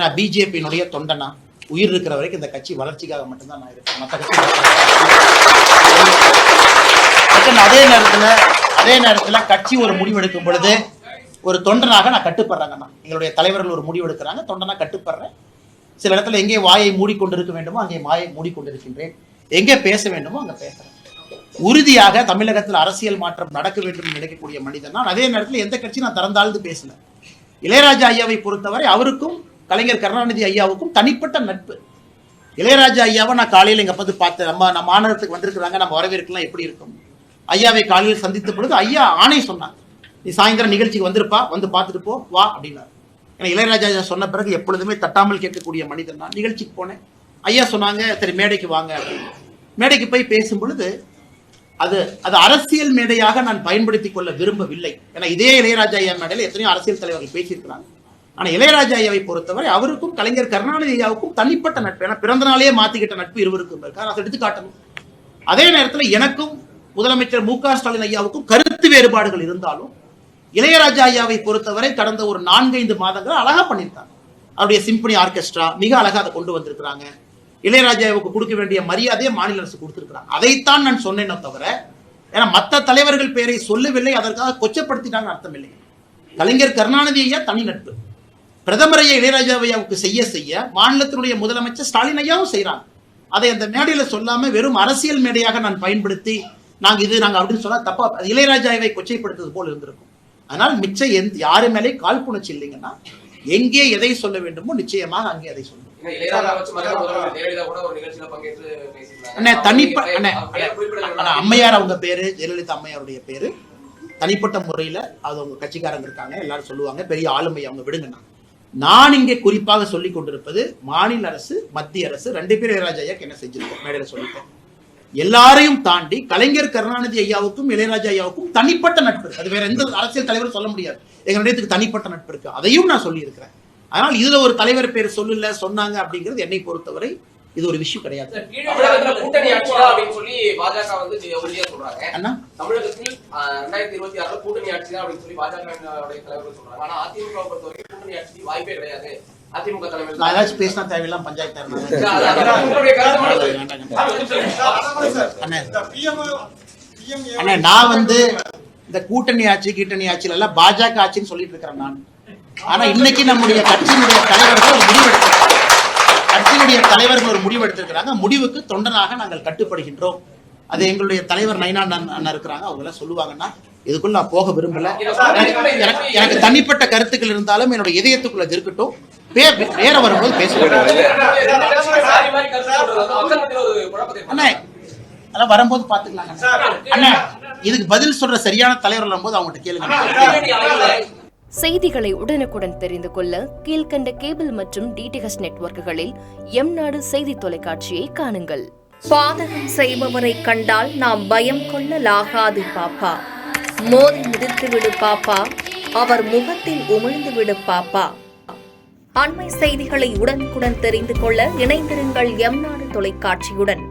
ஏன்னா பிஜேபியினுடைய தொண்டனா உயிர் இருக்கிற வரைக்கும் இந்த கட்சி வளர்ச்சிக்காக மட்டும்தான் நான் இருக்கேன். மற்ற கட்சி அதே நேரத்தில் கட்சி ஒரு முடிவெடுக்கும் பொழுது ஒரு தொண்டனாக நான் கட்டுப்படுறேங்கண்ணா. எங்களுடைய தலைவர்கள் ஒரு முடிவு எடுக்கிறாங்க, தொண்டனா கட்டுப்படுறேன். சில இடத்துல எங்கே வாயை மூடிக்கொண்டிருக்க வேண்டுமோ அங்கே வாயை மூடிக்கொண்டிருக்கின்றேன், எங்கே பேச வேண்டுமோ அங்கே பேசுறேன். உறுதியாக தமிழகத்தில் அரசியல் மாற்றம் நடக்க வேண்டும் என்று நினைக்கக்கூடிய மனிதன் நான். அதே நேரத்தில் எந்த கட்சி நான் திறந்தாழ்ந்து பேசல. இளையராஜா ஐயாவை பொறுத்தவரை அவருக்கும் கலைஞர் கருணாநிதி ஐயாவுக்கும் தனிப்பட்ட நட்பு. இளையராஜா ஐயாவை நான் காலையில் எங்க பார்த்து பார்த்தேன். நம்ம மாநகரத்துக்கு வந்திருக்கிறாங்க, நம்ம வரவேற்கலாம், எப்படி இருக்கும். ஐயாவை காலையில் சந்தித்த பொழுது ஐயா ஆணை சொன்னாங்க, நீ சாயந்தரம் நிகழ்ச்சிக்கு வந்திருப்பா, வந்து பார்த்துட்டு போ வா அப்படின்னாரு. ஏன்னா இளையராஜா ஐயா சொன்ன பிறகு எப்பொழுதுமே தட்டாமல் கேட்கக்கூடிய மனிதன் நான். நிகழ்ச்சிக்கு போனேன், ஐயா சொன்னாங்க சரி மேடைக்கு வாங்க அப்படின்னு. மேடைக்கு போய் பேசும் பொழுது அது அரசியல் மேடையாக நான் பயன்படுத்திக் கொள்ள விரும்பவில்லை. ஏன்னா இதே இளையராஜா ஐயா மேடையில் எத்தனையோ அரசியல் தலைவர்கள் பேசியிருக்கிறாங்க. ஆனா இளையராஜா ஐயாவை பொறுத்தவரை அவருக்கும் கலைஞர் கருணாநிதி ஐயாவுக்கும் தனிப்பட்ட நட்பு. ஏன்னா பிறந்த நாளே மாத்திக்கிட்ட நட்பு இருவருக்கும் இருக்காரு, அதை எடுத்து காட்டணும். அதே நேரத்தில் எனக்கும் முதலமைச்சர் மு க ஸ்டாலின் ஐயாவுக்கும் கருத்து வேறுபாடுகள் இருந்தாலும் இளையராஜா ஐயாவை பொறுத்தவரை கடந்த ஒரு 4-5 மாதங்கள் அழகா பண்ணியிருக்காங்க. அவருடைய சிம்பனி ஆர்கெஸ்ட்ரா மிக அழகா அதை கொண்டு வந்திருக்கிறாங்க. இளையராஜாவுக்கு கொடுக்க வேண்டிய மரியாதையை மாநில அரசு கொடுத்திருக்கிறாங்க. அதைத்தான் நான் சொன்னேனே தவிர, ஏன்னா மற்ற தலைவர்கள் பெயரை சொல்லவில்லை, அதற்காக கொச்சப்படுத்திட்டாங்க அர்த்தம் இல்லை. கலைஞர் கருணாநிதி ஐயா தனி நட்பு, பிரதமர் ஐயா இளையராஜா ஐயாவுக்கு செய்ய மாநிலத்தினுடைய முதலமைச்சர் ஸ்டாலின் ஐயாவும் செய்யறாங்க. அதை அந்த மேடையில சொல்லாம வெறும் அரசியல் மேடையாக நான் பயன்படுத்தி நாங்க அப்படின்னு சொன்னா தப்பா, இளையராஜாவை கொச்சைப்படுத்துவது போல் இருந்திருக்கும். அதனால் மிச்சம் யாரு மேலே காழ்ப்புணர்ச்சி இல்லைங்கன்னா எங்கே எதை சொல்ல வேண்டுமோ நிச்சயமாக அங்கே அதை சொல்லுங்க. அம்மையார் அவங்க பேரு ஜெயலலிதா அம்மையாருடைய பேரு, தனிப்பட்ட முறையில அது அவங்க கட்சிக்காரங்க இருக்காங்க, எல்லாரும் சொல்லுவாங்க பெரிய ஆளுமை அவங்க, விடுங்கண்ணா. நான் இங்கே குறிப்பாக சொல்லிக் கொண்டிருப்பது மாநில அரசு மத்திய அரசு 2 பேரும் இளையராஜா ஐயாக்கு என்ன செஞ்சிருக்கோம் மேடையில சொல்லிட்டேன். எல்லாரையும் தாண்டி கலைஞர் கருணாநிதி ஐயாவுக்கும் இளையராஜா ஐயாவுக்கும் தனிப்பட்ட நட்பு. அது வேற எந்த அரசியல் தலைவரும் சொல்ல முடியாது, எங்க தனிப்பட்ட நட்பு இருக்கு, அதையும் நான் சொல்லி இருக்கிறேன். அதனால் இதுல ஒரு தலைவர் பேர் சொல்லல சொன்னாங்க அப்படிங்கிறது என்னை பொறுத்தவரை இது ஒரு விஷயம் கிடையாது. கூட்டணி ஆட்சி அப்படின்னு சொல்லி பாஜக வந்து சொல்றாங்க. தமிழகத்தில் 2026 கூட்டணி ஆட்சி தான் அப்படின்னு சொல்லி பாஜக தலைவர்கள் சொல்றாங்க. ஆனா அதிமுக பொறுத்தவரை கூட்டணி ஆட்சி வாய்ப்பே கிடையாது. அதிமுக தலைவர் நான் ஏதாச்சும் பேசினா தேவையில்லாம் பஞ்சாயத்து அண்ணா. நான் வந்து இந்த கூட்டணி ஆட்சி கீட்டணி ஆட்சியில எல்லாம் பாஜக ஆட்சின்னு சொல்லிட்டு இருக்கிறேன் நான். ஆனா இன்னைக்கு நம்முடைய கட்சியினுடைய தலைவர்கள் ஒரு முடிவு எடுத்திருக்கிறாங்க. முடிவுக்கு தொண்டனாக நாங்கள் கட்டுப்படுகின்றோம். அது எங்களுடைய தலைவர் நைனா அண்ணா இருக்கிறாங்க, அவங்க எல்லாம் சொல்லுவாங்கன்னா இதுக்குள்ள நான் போக விரும்பல. எனக்கு தனிப்பட்ட கருத்துக்கள் இருந்தாலும் என்னுடைய இதயத்துக்குள்ள இருக்கட்டும், வேற வரும்போது பேசுவோம். அதெல்லாம் வரும்போது பாத்துக்கலாம் அண்ணா. இதுக்கு பதில் சொல்ற சரியான தலைவர் வரும்போது அவங்ககிட்ட கேளுங்க. செய்திகளை உடனுக்குடன் தெரிந்து கொள்ள கீழ்கண்ட கேபிள் மற்றும் டிடிஹெச் நெட்வொர்க்குகளில் எம்நாடு செய்தி தொலைக்காட்சியை காணுங்கள். பாதகம் செய்பவரை கண்டால் நாம் பயம் கொள்ளலாகாது பாப்பா. மோதி மிதித்து விடு பாப்பா, அவர் முகத்தில் உமிழ்ந்து விடு பாப்பா. அண்மை செய்திகளை உடனுக்குடன் தெரிந்து கொள்ள இணைந்திருங்கள் எம்நாடு தொலைக்காட்சியுடன்.